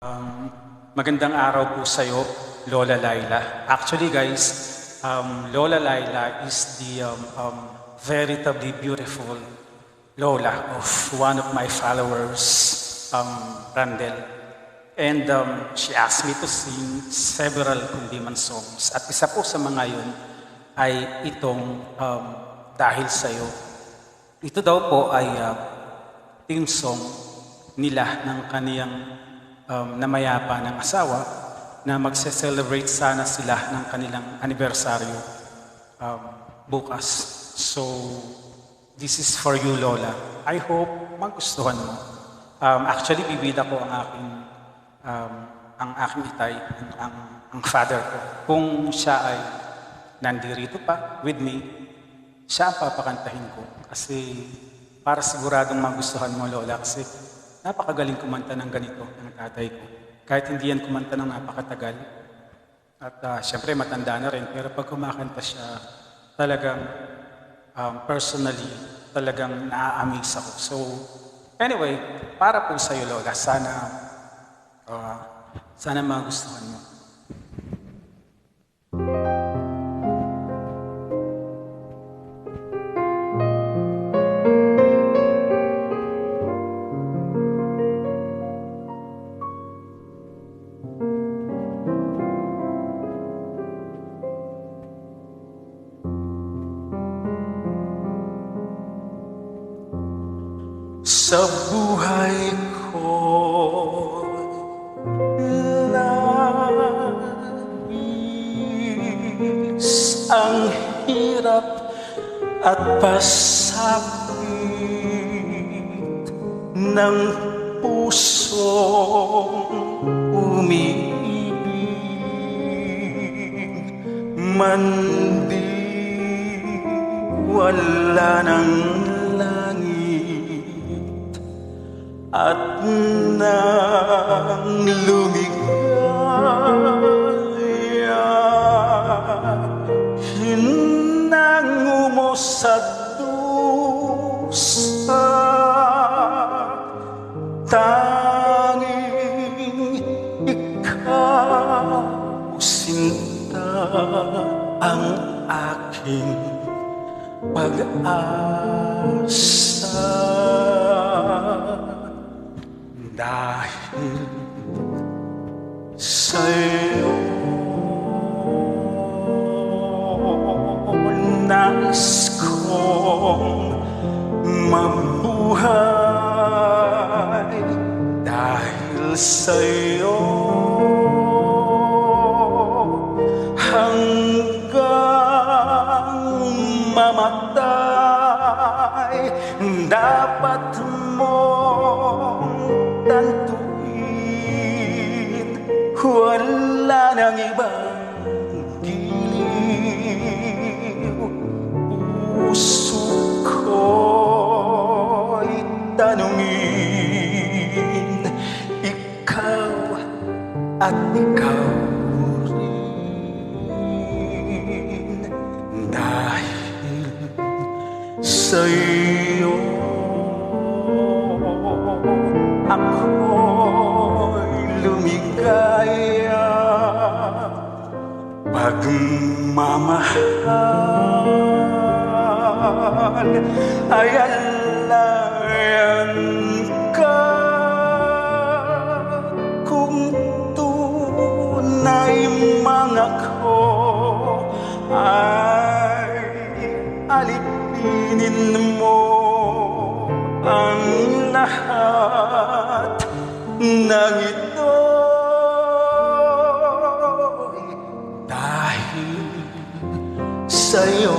Um, Magandang araw po sa'yo, Lola Laila. Actually guys, Lola Laila is the veritably beautiful Lola of one of my followers, Randel. And she asked me to sing several kundiman songs. At isa po sa mga yun ay itong Dahil Sa'yo. Ito daw po ay theme song nila ng kaniyang namayapa ng asawa na magse-celebrate sana sila ng kanilang anibersaryo bukas. So, this is for you, Lola. I hope magustuhan mo. Actually, bibida ko ang aking itay, ang father ko. Kung siya ay nandirito pa with me, siya ang papakantahin ko. Kasi para siguradong magustuhan mo, Lola, kasi napakagaling kumanta ng ganito ng tatay ko. Kahit hindi yan kumanta ng napakatagal. At syempre matanda na rin. Pero pag kumakanta siya, talagang personally, talagang naa-amaze ako. So, anyway, para po sa'yo, Lola, sana magustuhan mo. Sa buhay ko, labis ang hirap at pasakit ng pusong umiibig. Mandiwala ng at nang lumigaya, hinango mo sa dusa, tanging ikaw, sinta, ang aking pag-asa. Dahil sa'yo, nais kong mabuhay. Dahil sa'yo, hanggang mamatay. Dapat mong tantuin, wala nang ibang giliw. Puso ko'y tanungin, ikaw at ikaw rin. Dahil sa'yo ako'y lumigaya. Pagmamahal ay alayan ka. Kung tunay mga ko ay alipinin mo ang lahat ng ito. Dahil sa'yo